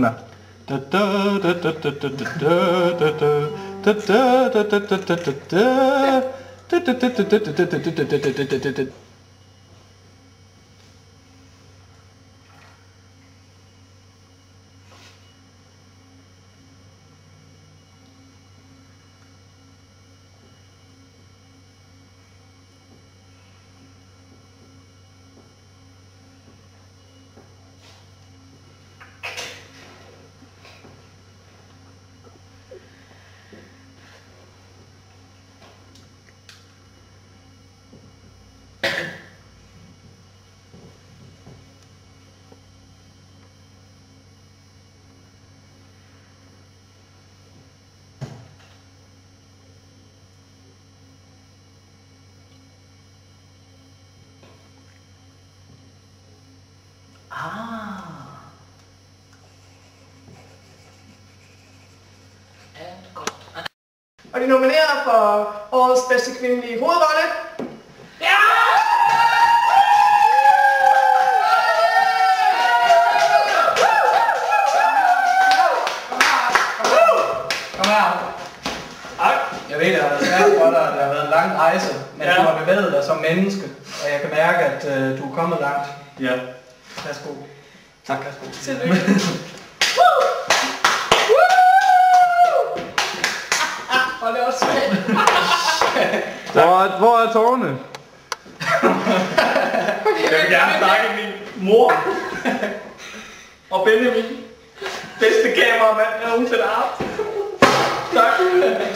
Dufner. Og de nominerer for årets bedste kvindelige hovedrolle. Ja! Kom her. Jeg ved, det har været svært for dig, det har været en lang rejse, men du har bevæget dig som menneske, og jeg kan mærke, at du er kommet langt. Ja. Værsgo. Tak. Tillykke. Hold det også svært. Hvor er tårerne? Jeg vil gerne snakke min mor og Benjamin. Bedste kameramand, jeg nogensinde har haft. Tak.